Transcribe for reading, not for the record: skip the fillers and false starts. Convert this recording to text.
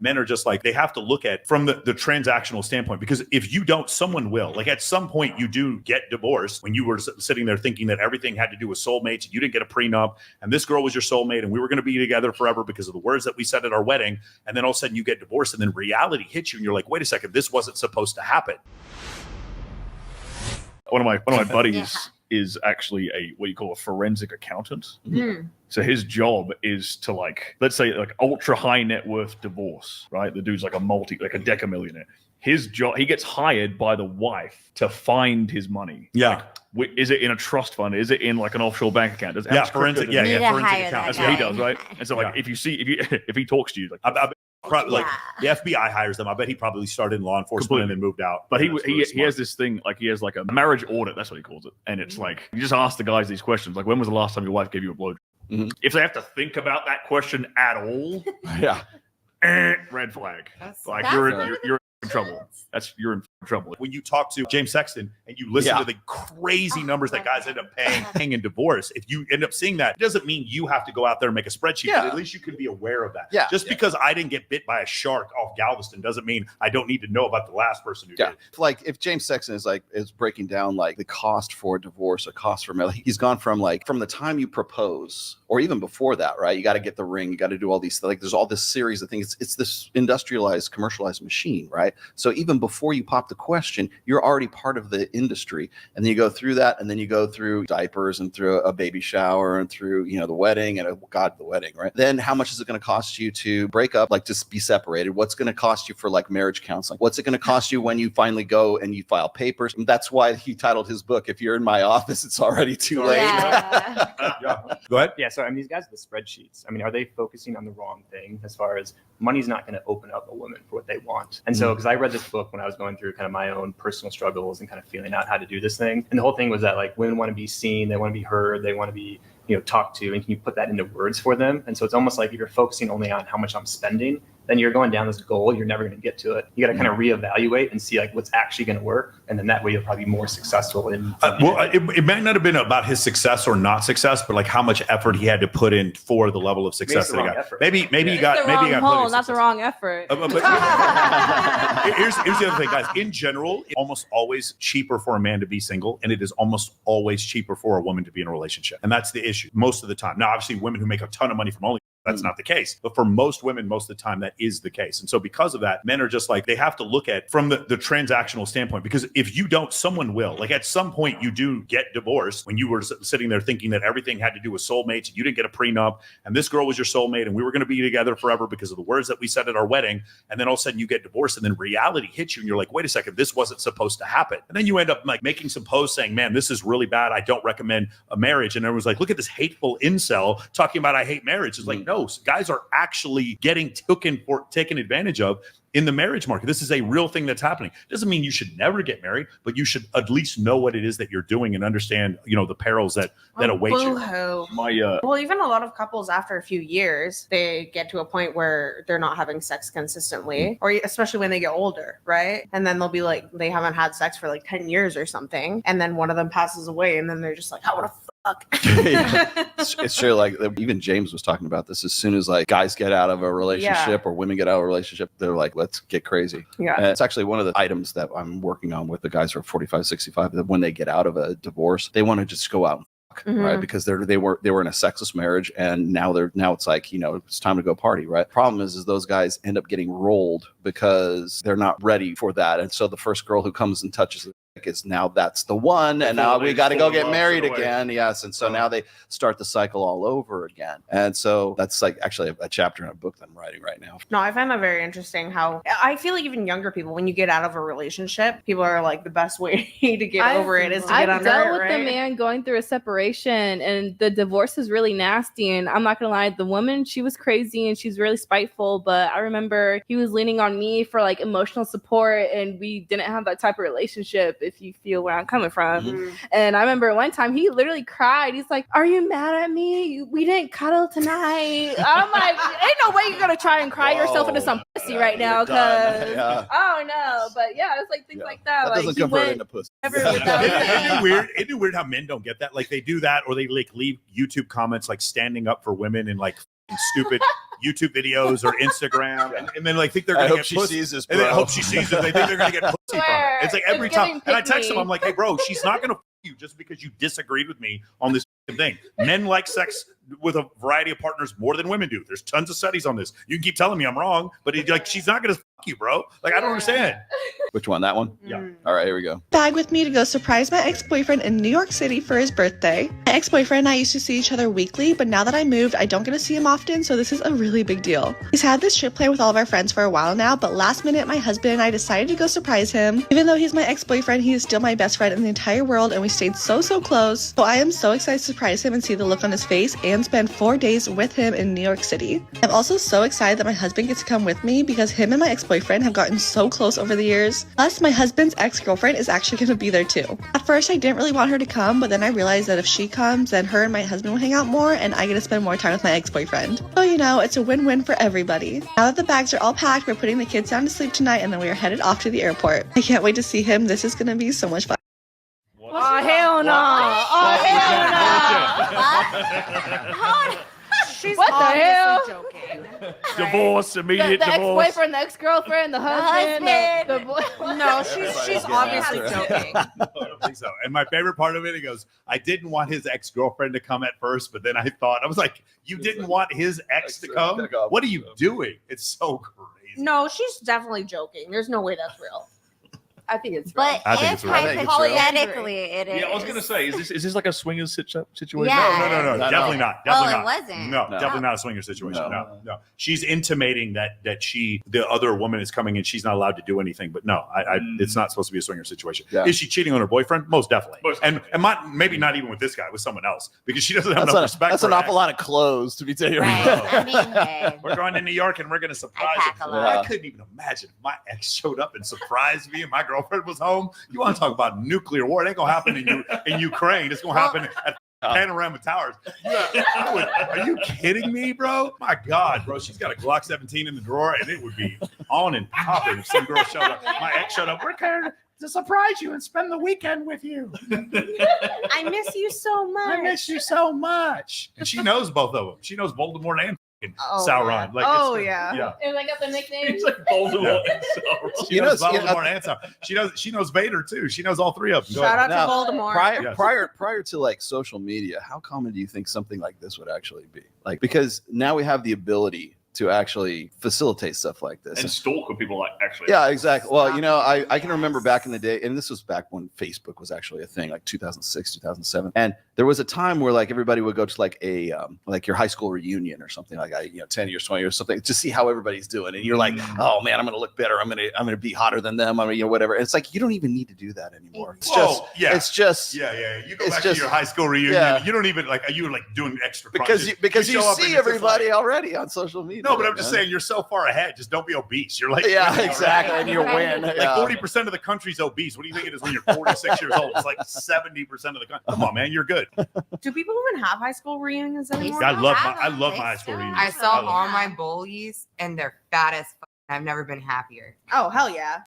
Men are just like, they have to look at from the transactional standpoint, because if you don't, someone will. Like at some point you do get divorced when you were sitting there thinking that everything had to do with soulmates. You didn't get a prenup and this girl was your soulmate and we were going to be together forever because of the words that we said at our wedding. And then all of a sudden you get divorced and then reality hits you and you're like, wait a second, this wasn't supposed to happen. One of my buddies is actually what you call a forensic accountant. Mm. So his job is to, like, let's say like ultra high net worth divorce, right? The dude's like a decamillionaire. His job, he gets hired by the wife to find his money. Yeah. Like, is it in a trust fund? Is it in like an offshore bank account? Forensic forensic account. That's what he does, right? And so like if he talks to you, like probably like the FBI hires them. I bet he probably started in law enforcement and then moved out. But he has this thing, like he has like a marriage audit. That's what he calls it. And it's like you just ask the guys these questions, like when was the last time your wife gave you a blowjob? Mm-hmm. If they have to think about that question at all, red flag. You're in trouble. You're in trouble. When you talk to James Sexton and you listen to the crazy numbers that guys end up paying in divorce, if you end up seeing that, it doesn't mean you have to go out there and make a spreadsheet, but at least you can be aware of that. Yeah. Just because I didn't get bit by a shark off Galveston doesn't mean I don't need to know about the last person who did. Like if James Sexton is breaking down like the cost for divorce or cost for marriage, he's gone from the time you propose or even before that, right? You got to get the ring, you got to do all these, like there's all this series of things. It's this industrialized, commercialized machine, right? So even before you pop the question, you're already part of the industry. And then you go through that, and then you go through diapers and through a baby shower and through, the wedding and the wedding, right? Then how much is it going to cost you to break up, like just be separated? What's going to cost you for like marriage counseling? What's it going to cost you when you finally go and you file papers? And that's why he titled his book, If You're in My Office, It's Already Too Late. Go ahead. Yeah. So, these guys with the spreadsheets, are they focusing on the wrong thing as far as money's not going to open up a woman for what they want? And so, because I read this book when I was going through kind of my own personal struggles and kind of feeling out how to do this thing. And the whole thing was that like women want to be seen, they want to be heard, they want to be, talked to, and can you put that into words for them? And so it's almost like if you're focusing only on how much I'm spending, then you're going down this goal, you're never going to get to it. You got to kind of reevaluate and see like what's actually going to work. And then that way you'll probably be more successful. It might not have been about his success or not success, but like how much effort he had to put in for the level of success that he got. Maybe he got not the wrong effort. Here's the other thing, guys. In general, it's almost always cheaper for a man to be single, and it is almost always cheaper for a woman to be in a relationship. And that's the issue most of the time. Now, obviously, women who make a ton of money from only that's not the case. But for most women, most of the time, that is the case. And so because of that, men are just like, they have to look at from the transactional standpoint, because if you don't, someone will. Like at some point you do get divorced when you were sitting there thinking that everything had to do with soulmates and you didn't get a prenup and this girl was your soulmate and we were going to be together forever because of the words that we said at our wedding. And then all of a sudden you get divorced and then reality hits you and you're like, wait a second, this wasn't supposed to happen. And then you end up like making some posts saying, man, this is really bad. I don't recommend a marriage. And everyone's like, look at this hateful incel talking about I hate marriage. It's like, no, guys are actually getting taken advantage of in the marriage market. This is a real thing that's happening. Doesn't mean you should never get married, but you should at least know what it is that you're doing and understand, the perils that await you. Well, even a lot of couples after a few years, they get to a point where they're not having sex consistently, or especially when they get older, right? And then they'll be like, they haven't had sex for like 10 years or something. And then one of them passes away and then they're just like, I want to fuck. It's true. Like even James was talking about this. As soon as like guys get out of a relationship or women get out of a relationship, they're like, let's get crazy. Yeah. And it's actually one of the items that I'm working on with the guys who are 45, 65, that when they get out of a divorce, they want to just go out and fuck, right? Because they were in a sexless marriage, and now it's like, it's time to go party, right? Problem is those guys end up getting rolled because they're not ready for that. And so the first girl who comes and touches it is now that's the one, and now we got to go get married again. Yes. And so now they start the cycle all over again. And so that's like actually a chapter in a book that I'm writing right now. No, I find that very interesting how I feel like even younger people, when you get out of a relationship, people are like, the best way to get over it is to get under it, I've dealt with the man going through a separation, and the divorce is really nasty. And I'm not gonna lie, the woman, she was crazy and she's really spiteful, but I remember he was leaning on me for like emotional support, and we didn't have that type of relationship, if you feel where I'm coming from. And I remember one time he literally cried. He's like, are you mad at me? We didn't cuddle tonight. I'm like, ain't no way you're gonna try and cry yourself into some pussy right now, because oh no. But yeah, it's like things like that. That like, doesn't convert into pussy. Isn't it weird how men don't get that? Like they do that, or they like leave YouTube comments like standing up for women and like stupid YouTube videos or Instagram, and then like think they're I gonna hope get she pussy. sees this, And then bro. I hope she sees it. They think they're gonna get pussy from it. It's like every It's time. giving And I pick text them, me. I'm like, hey, bro, she's not gonna you just because you disagreed with me on this thing. Men like sex with a variety of partners more than women do. There's tons of studies on this. You can keep telling me I'm wrong, but like she's not gonna you, bro. Like I don't understand. Which one? That one? Yeah. All right, here we go. Bag with me to go surprise my ex-boyfriend in New York City for his birthday. My ex-boyfriend and I used to see each other weekly, but now that I moved, I don't get to see him often, so this is a really big deal. He's had this trip planned with all of our friends for a while now, but last minute, my husband and I decided to go surprise him. Even though he's my ex-boyfriend, he is still my best friend in the entire world, and we stayed so close. So I am so excited to surprise him and see the look on his face and spend 4 days with him in New York City. I'm also so excited that my husband gets to come with me because him and my ex-boyfriend have gotten so close over the years. Plus, my husband's ex-girlfriend is actually going to be there too. At first, I didn't really want her to come, but then I realized that if she comes, then her and my husband will hang out more, and I get to spend more time with my ex-boyfriend. So, you know, it's a win-win for everybody. Now that the bags are all packed, we're putting the kids down to sleep tonight, and then we are headed off to the airport. I can't wait to see him. This is going to be so much fun. Oh, hell no. Oh, hell no. She's What the hell? obviously joking. Divorce, immediate The divorce. ex-boyfriend, the ex-girlfriend, the husband, the boy. No, she's obviously joking. I don't think so. And my favorite part of it, he goes, I didn't want his ex-girlfriend to come at first, but then I was like, you didn't want his ex to come? What are you doing? It's so crazy. No, she's definitely joking. There's no way that's real. I think it's But I think if it's real. I think it's real. hypothetically it is. Yeah, I was gonna say, is this like a swingers situation? Yeah. No, No, definitely no. not. Definitely Oh, it not. wasn't? No, No. definitely not a swinger situation. No. No. She's intimating that the other woman is coming and she's not allowed to do anything. But no, it's not supposed to be a swinger situation. Yeah. Is she cheating on her boyfriend? Most definitely. Most And maybe not even with this guy, with someone else, because she doesn't have That's, enough respect. that's for an her awful ex. lot of clothes to be taken. Right. I mean, hey. We're going to New York and we're going to surprise pack her. a lot. I couldn't even imagine if my ex showed up and surprised me and my girlfriend was home. You want to talk about nuclear war? It ain't going to happen in Ukraine. It's going to happen at Panorama Towers. Are you kidding me, bro? My God, bro. She's got a Glock 17 in the drawer and it would be on and popping if some girl showed up. My ex showed up. We're here to surprise you and spend the weekend with you. I miss you so much. I miss you so much. And she knows both of them. She knows Voldemort and Oh, Sauron. yeah. It's Yeah. Yeah. And I got the nickname. It's like Voldemort and Sauron. She knows Voldemort and Sauron. She knows Vader too. She knows all three of them. Go Shout ahead. out Now, to Voldemort. Yes. Prior to like social media, how common do you think something like this would actually be? Like, because now we have the ability to actually facilitate stuff like this. And stalk what people like actually. Yeah, exactly. Well, you know, I can remember back in the day, and this was back when Facebook was actually a thing, like 2006, 2007. And there was a time where like everybody would go to like a like your high school reunion or something like 10 years, 20 years, something to see how everybody's doing. And you're like, oh man, I'm gonna look better. I'm gonna be hotter than them. Whatever. And it's like you don't even need to do that anymore. It's just Yeah. You go it's back just- to your high school reunion. Yeah. You don't even like you were like doing extra because crunches. you show up and see it's just everybody like- already on social media. No, but I'm just man. saying you're so far ahead. Just don't be obese. You're like Yeah, winning exactly. already. And you win. Like Yeah. 40% of the country's obese. What do you think it is when you're 46 years old? It's like 70% of the country. Come on, man, you're good. Do people even have high school reunions anymore? I love have my them. high school They reunion. I saw love all Yeah. my bullies and they're fat as fuck. I've never been happier. Oh, hell yeah.